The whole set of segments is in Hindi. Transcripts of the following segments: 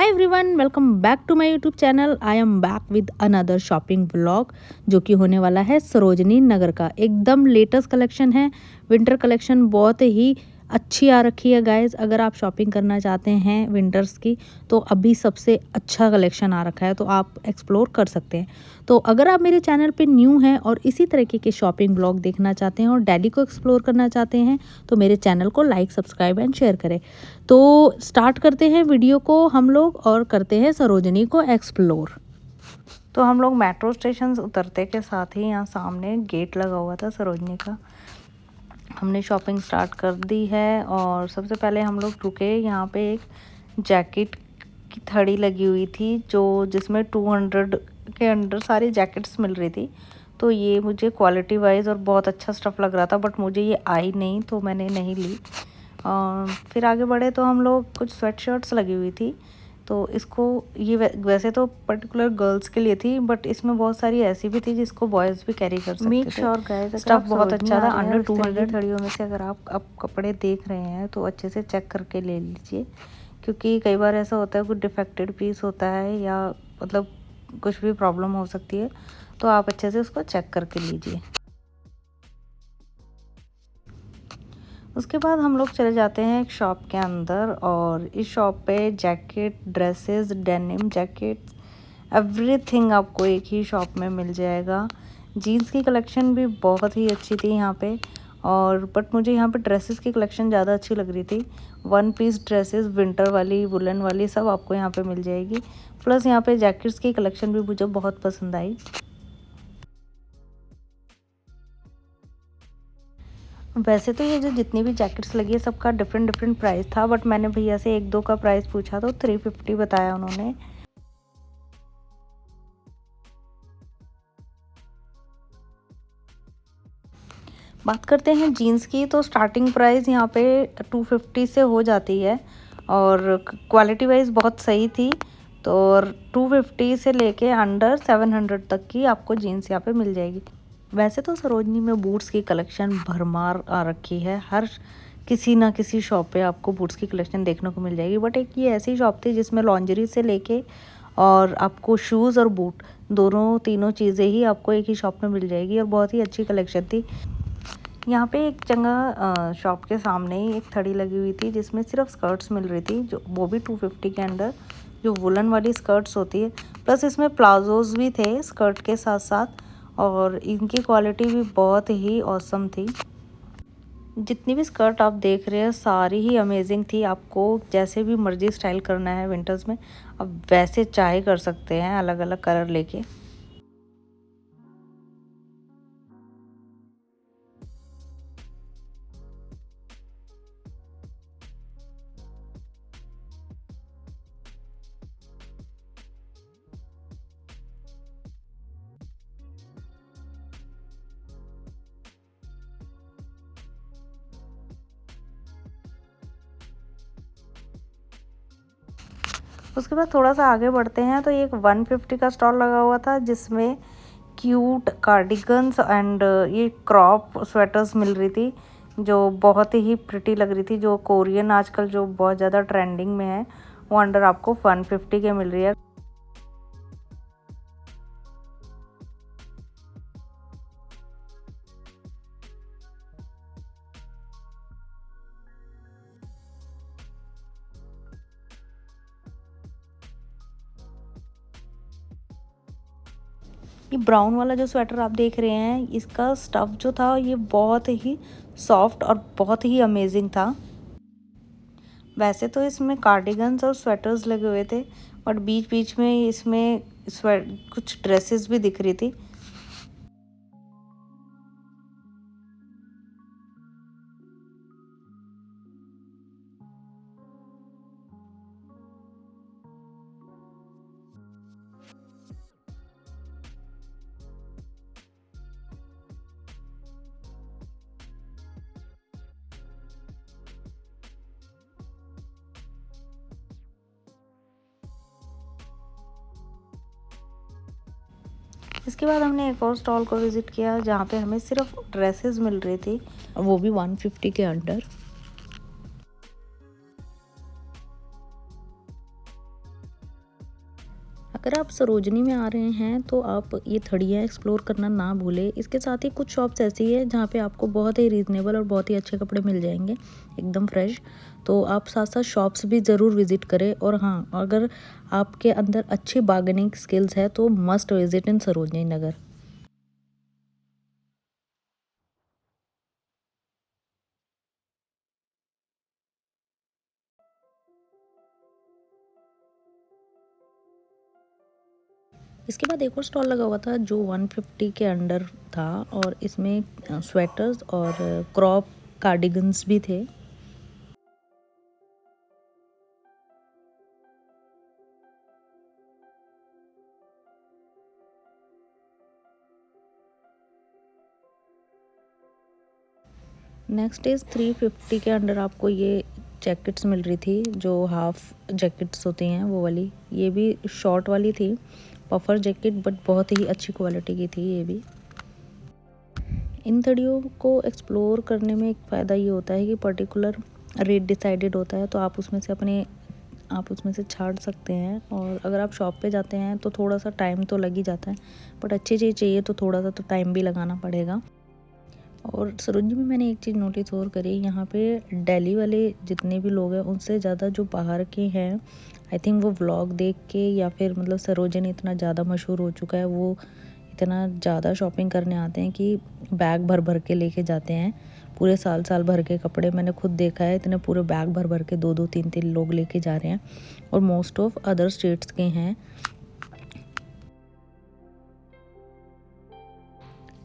Hi everyone, welcome back to my YouTube channel. I am back with another shopping vlog जो कि होने वाला है सरोजनी नगर का। एकदम लेटेस्ट कलेक्शन है, विंटर कलेक्शन बहुत ही अच्छी आ रखी है गाइज। अगर आप शॉपिंग करना चाहते हैं विंटर्स की तो अभी सबसे अच्छा कलेक्शन आ रखा है, तो आप एक्सप्लोर कर सकते हैं। तो अगर आप मेरे चैनल पे न्यू हैं और इसी तरीके के शॉपिंग ब्लॉग देखना चाहते हैं और दिल्ली को एक्सप्लोर करना चाहते हैं तो मेरे चैनल को लाइक, सब्सक्राइब एंड शेयर करें। तो स्टार्ट करते हैं वीडियो को हम लोग और करते हैं सरोजनी को एक्सप्लोर। तो हम लोग मेट्रो स्टेशन उतरते के साथ ही यहाँ सामने गेट लगा हुआ था सरोजनी का। हमने शॉपिंग स्टार्ट कर दी है और सबसे पहले हम लोग रुके। यहाँ पे एक जैकेट की थड़ी लगी हुई थी जो जिसमें 200 के अंडर सारी जैकेट्स मिल रही थी। तो ये मुझे क्वालिटी वाइज और बहुत अच्छा स्टफ़ लग रहा था, बट मुझे ये आई नहीं तो मैंने नहीं ली। फिर आगे बढ़े तो हम लोग कुछ स्वेट शर्ट्स लगी हुई थी। तो इसको ये वैसे तो पर्टिकुलर गर्ल्स के लिए थी, बट इसमें बहुत सारी ऐसी भी थी जिसको बॉयज़ भी कैरी कर सकते थे। मेक श्योर गाइस, स्टफ बहुत अच्छा था। अंडर 200 थड़ियों में से अगर आप कपड़े देख रहे हैं तो अच्छे से चेक करके ले लीजिए, क्योंकि कई बार ऐसा होता है कुछ डिफेक्टेड पीस होता है या मतलब कुछ भी प्रॉब्लम हो सकती है, तो आप अच्छे से उसको चेक करके लीजिए। उसके बाद हम लोग चले जाते हैं एक शॉप के अंदर और इस शॉप पे jacket, dresses, denim jackets, everything आपको एक ही शॉप में मिल जाएगा। जीन्स की कलेक्शन भी बहुत ही अच्छी थी यहाँ पे, और बट मुझे यहाँ पे ड्रेसेस की कलेक्शन ज़्यादा अच्छी लग रही थी। वन पीस ड्रेसेस, विंटर वाली, वुलन वाली, सब आपको यहाँ पे मिल जाएगी। प्लस यहाँ पे जैकेट्स की कलेक्शन भी मुझे बहुत पसंद आई। वैसे तो ये जो जितनी भी जैकेट्स लगी है सबका डिफरेंट डिफरेंट प्राइस था, बट मैंने भैया से एक दो का प्राइस पूछा तो 350 बताया उन्होंने। बात करते हैं जीन्स की, तो स्टार्टिंग प्राइस यहाँ पे 250 से हो जाती है और क्वालिटी वाइज बहुत सही थी। तो 250 से लेके अंडर 700 तक की आपको जीन्स यहाँ पे मिल जाएगी। वैसे तो सरोजनी में बूट्स की कलेक्शन भरमार आ रखी है। हर किसी ना किसी शॉप पे आपको बूट्स की कलेक्शन देखने को मिल जाएगी, बट एक ये ऐसी शॉप थी जिसमें लॉन्जरी से लेके और आपको शूज़ और बूट दोनों तीनों चीज़ें ही आपको एक ही शॉप में मिल जाएगी और बहुत ही अच्छी कलेक्शन थी। यहाँ पे एक जगह शॉप के सामने ही एक थड़ी लगी हुई थी जिसमें सिर्फ स्कर्ट्स मिल रही थी, जो वो भी 250 के अंदर, जो वुलन वाली स्कर्ट्स होती है। प्लस इसमें प्लाजोज भी थे स्कर्ट के साथ साथ, और इनकी क्वालिटी भी बहुत ही औसम थी। जितनी भी स्कर्ट आप देख रहे हैं सारी ही अमेजिंग थी। आपको जैसे भी मर्जी स्टाइल करना है विंटर्स में, आप वैसे चाहे कर सकते हैं अलग अलग कलर लेके। उसके बाद थोड़ा सा आगे बढ़ते हैं तो एक 150 का स्टॉल लगा हुआ था जिसमें क्यूट कार्डिगन्स एंड ये क्रॉप स्वेटर्स मिल रही थी जो बहुत ही प्रिटी लग रही थी, जो कोरियन आजकल जो बहुत ज़्यादा ट्रेंडिंग में है, वो अंडर आपको 150 के मिल रही है। ये ब्राउन वाला जो स्वेटर आप देख रहे हैं, इसका स्टफ़ जो था ये बहुत ही सॉफ्ट और बहुत ही अमेजिंग था। वैसे तो इसमें कार्डिगन्स और स्वेटर्स लगे हुए थे, बट बीच बीच में इसमें कुछ ड्रेसेस भी दिख रही थी। इसके बाद हमने एक और स्टॉल को विज़िट किया जहाँ पे हमें सिर्फ ड्रेसेस मिल रही थी, वो भी 150 के अंडर। अगर आप सरोजनी में आ रहे हैं तो आप ये थड़ियाँ एक्सप्लोर करना ना भूलें। इसके साथ ही कुछ शॉप्स ऐसी है जहाँ पे आपको बहुत ही रीज़नेबल और बहुत ही अच्छे कपड़े मिल जाएंगे, एकदम फ्रेश। तो आप साथ साथ शॉप्स भी ज़रूर विज़िट करें। और हाँ, अगर आपके अंदर अच्छी बार्गेनिंग स्किल्स है तो must visit in Sarojini Nagar. इसके बाद एक और स्टॉल लगा हुआ था जो 150 के अंडर था, और इसमें स्वेटर्स और क्रॉप कार्डिगन्स भी थे। नेक्स्ट इज़ 350 के अंडर आपको ये जैकेट्स मिल रही थी, जो हाफ जैकेट्स होती हैं वो वाली। ये भी शॉर्ट वाली थी, पफर जैकेट, बट बहुत ही अच्छी क्वालिटी की थी ये भी। इन थड़ियों को एक्सप्लोर करने में एक फ़ायदा ये होता है कि पर्टिकुलर रेट डिसाइडेड होता है, तो आप उसमें से छाड़ सकते हैं। और अगर आप शॉप पे जाते हैं तो थोड़ा सा टाइम तो लग ही जाता है, बट अच्छी चीज़ चाहिए तो थोड़ा सा तो टाइम भी लगाना पड़ेगा। और सरोजनी में मैंने एक चीज़ नोटिस और करी, यहाँ पे दिल्ली वाले जितने भी लोग हैं उनसे ज़्यादा जो बाहर के हैं, आई थिंक वो व्लॉग देख के, या फिर मतलब सरोजनी इतना ज़्यादा मशहूर हो चुका है, वो इतना ज़्यादा शॉपिंग करने आते हैं कि बैग भर भर के लेके जाते हैं। पूरे साल साल भर के कपड़े मैंने खुद देखा है, इतने पूरे बैग भर भर के 2-2 3-3 लोग लेके जा रहे हैं, और मोस्ट ऑफ अदर स्टेट्स के हैं।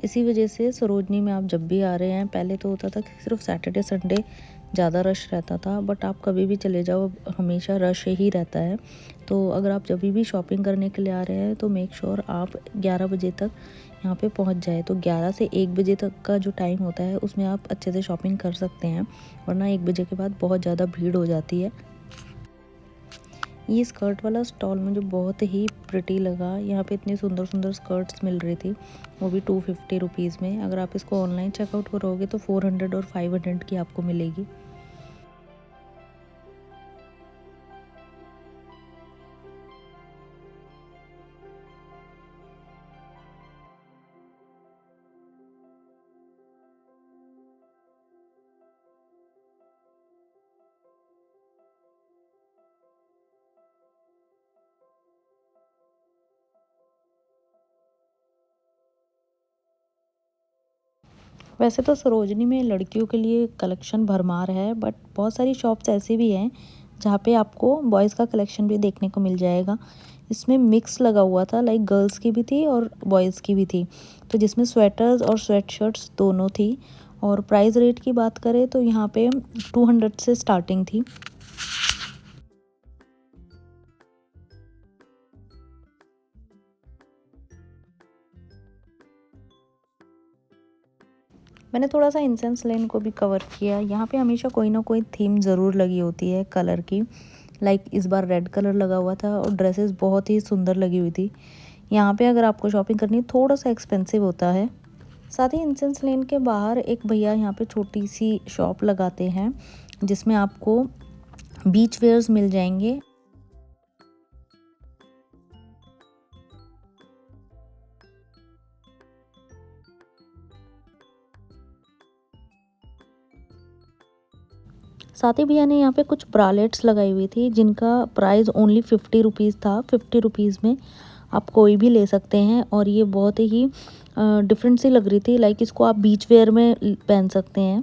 इसी वजह से सरोजनी में आप जब भी आ रहे हैं, पहले तो होता था कि सिर्फ सैटरडे संडे ज़्यादा रश रहता था, बट आप कभी भी चले जाओ हमेशा रश ही रहता है। तो अगर आप जब भी शॉपिंग करने के लिए आ रहे हैं तो मेक श्योर आप 11 बजे तक यहाँ पे पहुँच जाए। तो 11 से 1 बजे तक का जो टाइम होता है उसमें आप अच्छे से शॉपिंग कर सकते हैं, वरना 1 बजे के बाद बहुत ज़्यादा भीड़ हो जाती है। ये स्कर्ट वाला स्टॉल मुझे बहुत ही प्रिटी लगा। यहाँ पे इतनी सुंदर सुंदर स्कर्ट्स मिल रही थी, वो भी 250 रुपीज़ में। अगर आप इसको ऑनलाइन चेकआउट करोगे तो 400 और 500 की आपको मिलेगी। वैसे तो सरोजनी में लड़कियों के लिए कलेक्शन भरमार है, बट बहुत सारी शॉप्स ऐसी भी हैं जहाँ पे आपको बॉयज़ का कलेक्शन भी देखने को मिल जाएगा। इसमें मिक्स लगा हुआ था, लाइक गर्ल्स की भी थी और बॉयज़ की भी थी, तो जिसमें स्वेटर्स और स्वेट शर्ट्स दोनों थी। और प्राइस रेट की बात करें तो यहाँ पे 200 से स्टार्टिंग थी। मैंने थोड़ा सा इंसेंस लेन को भी कवर किया। यहाँ पे हमेशा कोई ना कोई थीम ज़रूर लगी होती है कलर की, लाइक इस बार रेड कलर लगा हुआ था और ड्रेसेस बहुत ही सुंदर लगी हुई थी। यहाँ पे अगर आपको शॉपिंग करनी है थोड़ा सा एक्सपेंसिव होता है। साथ ही इंसेंस लेन के बाहर एक भैया यहाँ पे छोटी सी शॉप लगाते हैं जिसमें आपको बीच वेयर्स मिल जाएंगे। साथ ही भैया ने यहाँ पे कुछ ब्रालेट्स लगाई हुई थी जिनका प्राइस ओनली 50 रुपीज़ था। 50 रुपीज़ में आप कोई भी ले सकते हैं, और ये बहुत ही डिफरेंट सी लग रही थी, लाइक इसको आप बीच वेयर में पहन सकते हैं।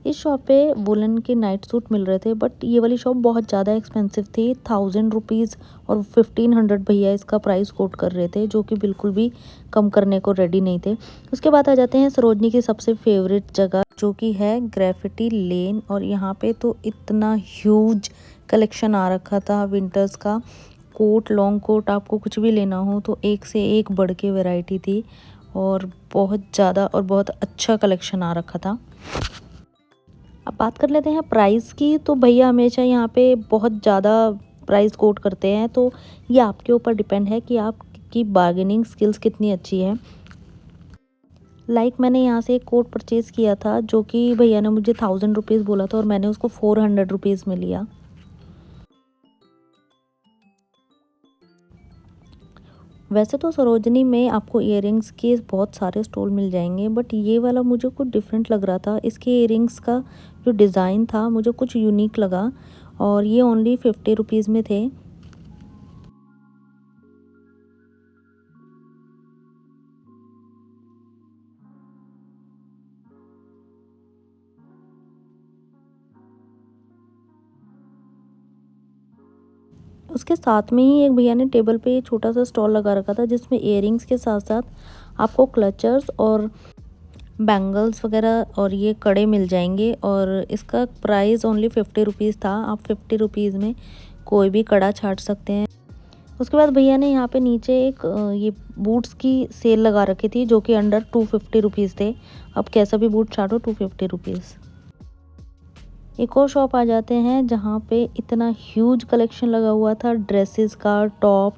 इस शॉप पे वुलन के नाइट सूट मिल रहे थे, बट ये वाली शॉप बहुत ज़्यादा एक्सपेंसिव थी। 1000 रुपीज़ और 1500 भैया इसका प्राइस कोट कर रहे थे, जो कि बिल्कुल भी कम करने को रेडी नहीं थे। उसके बाद आ जाते हैं सरोजनी की सबसे फेवरेट जगह, जो कि है ग्रेफिटी लेन। और यहाँ पे तो इतना ह्यूज कलेक्शन आ रखा था विंटर्स का। कोट, लॉन्ग कोट, आपको कुछ भी लेना हो तो एक से एक बढ़ के वैरायटी थी, और बहुत ज़्यादा और बहुत अच्छा कलेक्शन आ रखा था। अब बात कर लेते हैं प्राइस की। तो भैया हमेशा यहाँ पे बहुत ज़्यादा प्राइस कोट करते हैं, तो ये आपके ऊपर डिपेंड है कि आपकी बार्गेनिंग स्किल्स कितनी अच्छी है। मैंने यहाँ से एक कोट परचेज़ किया था जो कि भैया ने मुझे 1000 रुपीज़ बोला था और मैंने उसको 400 रुपीज़ में लिया। वैसे तो सरोजनी में आपको इयररिंग्स के बहुत सारे स्टॉल मिल जाएंगे, बट ये वाला मुझे कुछ डिफरेंट लग रहा था। इसके इयररिंग्स का जो डिज़ाइन था मुझे कुछ यूनिक लगा और ये ओनली 50 रुपीज़ में थे। उसके साथ में ही एक भैया ने टेबल पे छोटा सा स्टॉल लगा रखा था जिसमें इयररिंग्स के साथ साथ आपको क्लचर्स और बैंगल्स वगैरह और ये कड़े मिल जाएंगे और इसका प्राइस ओनली 50 रुपीज़ था। आप 50 रुपीज़ में कोई भी कड़ा छाट सकते हैं। उसके बाद भैया ने यहाँ पे नीचे एक ये बूट्स की सेल लगा रखी थी जो कि अंडर 250 रुपीज़ थे। अब कैसा भी बूट छाटो 250 रुपीज़। एक और शॉप आ जाते हैं जहाँ पे इतना ह्यूज कलेक्शन लगा हुआ था ड्रेसेस का, टॉप।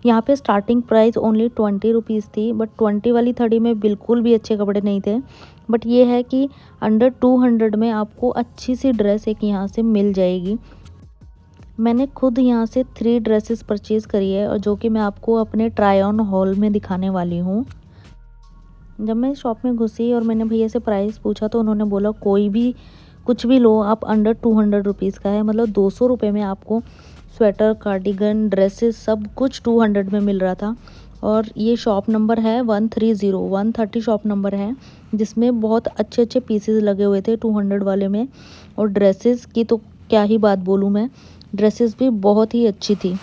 यहाँ पे स्टार्टिंग प्राइस ओनली 20 रुपीज़ थी, बट 20 वाली थड़ी में बिल्कुल भी अच्छे कपड़े नहीं थे। बट ये है कि अंडर 200 में आपको अच्छी सी ड्रेस एक यहाँ से मिल जाएगी। मैंने खुद यहाँ से 3 ड्रेसेस परचेज़ करी है और जो कि मैं आपको अपने ट्राई ऑन हॉल में दिखाने वाली हूँ। जब मैं शॉप में घुसी और मैंने भैया से प्राइस पूछा तो उन्होंने बोला कोई भी कुछ भी लो आप, अंडर 200 रुपीज़ का है। मतलब 200 रुपये में आपको स्वेटर, कार्डिगन, ड्रेसेस सब कुछ 200 में मिल रहा था। और ये शॉप नंबर है 130 शॉप नंबर है, जिसमें बहुत अच्छे अच्छे पीसेस लगे हुए थे 200 वाले में। और ड्रेसेस की तो क्या ही बात बोलूँ मैं, ड्रेसेस भी बहुत ही अच्छी थी।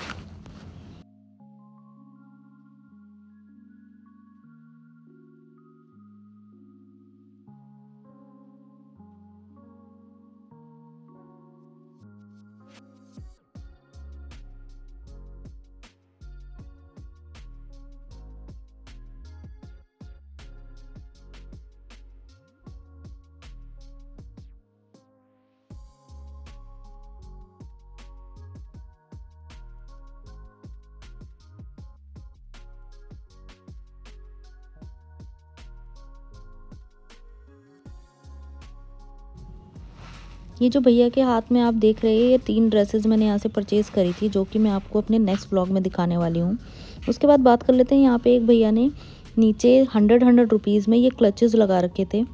ये जो भैया के हाथ में आप देख रहे हैं, ये 3 ड्रेसेस मैंने यहाँ से परचेज़ करी थी जो कि मैं आपको अपने नेक्स्ट व्लॉग में दिखाने वाली हूँ। उसके बाद बात कर लेते हैं, यहाँ पे एक भैया ने नीचे 100 रुपीज़ में ये क्लचेस लगा रखे थे।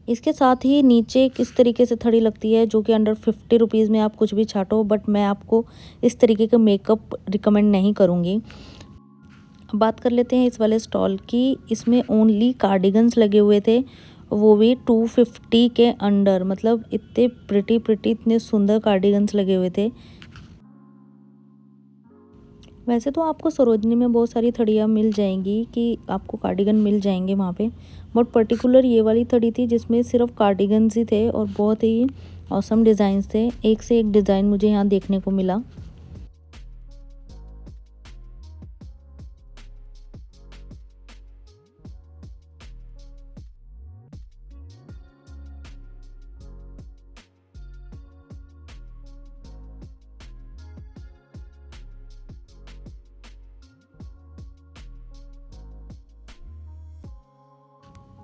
इसके साथ ही नीचे किस तरीके से थड़ी लगती है जो कि अंडर 50 रुपीज़ में आप कुछ भी छाटो, बट मैं आपको इस तरीके का मेकअप रिकमेंड नहीं करूँगी। अब बात कर लेते हैं इस वाले स्टॉल की। इसमें ओनली कार्डिगन्स लगे हुए थे, वो भी 250 के अंडर। मतलब इतने प्रिटी इतने सुंदर कार्डिगन्स लगे हुए थे। वैसे तो आपको सरोजनी में बहुत सारी थड़ियाँ मिल जाएंगी कि आपको कार्डिगन मिल जाएंगे वहाँ पे, बट पर्टिकुलर ये वाली थड़ी थी जिसमें सिर्फ कार्डिगन्स ही थे और बहुत ही औसम डिज़ाइंस थे। एक से एक डिज़ाइन मुझे यहाँ देखने को मिला।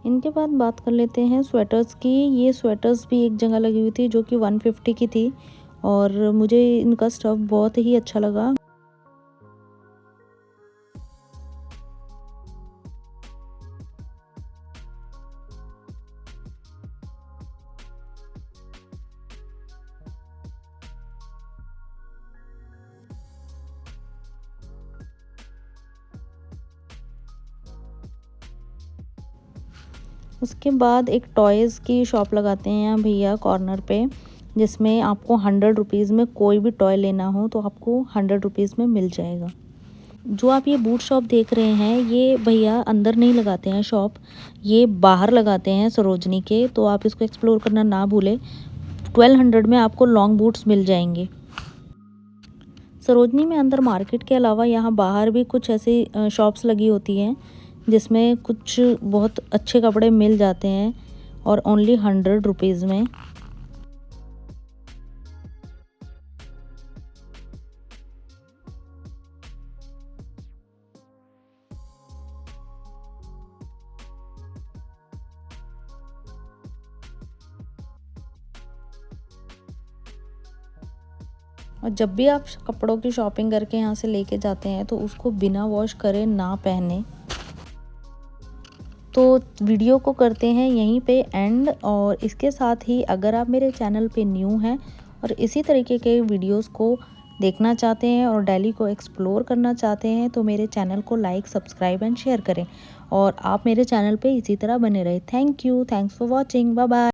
इनके बाद बात कर लेते हैं स्वेटर्स की। ये स्वेटर्स भी एक जगह लगी हुई थी जो कि 150 की थी और मुझे इनका स्टफ़ बहुत ही अच्छा लगा। उसके बाद एक टॉयज़ की शॉप लगाते हैं यहाँ भैया कॉर्नर पे, जिसमें आपको 100 रुपीज़ में कोई भी टॉय लेना हो तो आपको 100 रुपीज़ में मिल जाएगा। जो आप ये बूट शॉप देख रहे हैं, ये भैया अंदर नहीं लगाते हैं शॉप, ये बाहर लगाते हैं सरोजनी के, तो आप इसको एक्सप्लोर करना ना भूलें। 1200 में आपको लॉन्ग बूट्स मिल जाएंगे। सरोजनी में अंदर मार्केट के अलावा यहाँ बाहर भी कुछ ऐसी शॉप्स लगी होती हैं जिसमें कुछ बहुत अच्छे कपड़े मिल जाते हैं और ओनली 100 रुपीज़ में। और जब भी आप कपड़ों की शॉपिंग करके यहाँ से लेके जाते हैं तो उसको बिना वॉश करे ना पहने। तो वीडियो को करते हैं यहीं पे एंड, और इसके साथ ही अगर आप मेरे चैनल पे न्यू हैं और इसी तरीके के वीडियोस को देखना चाहते हैं और दिल्ली को एक्सप्लोर करना चाहते हैं तो मेरे चैनल को लाइक, सब्सक्राइब एंड शेयर करें और आप मेरे चैनल पे इसी तरह बने रहें। Thank you, thanks for watching, bye bye.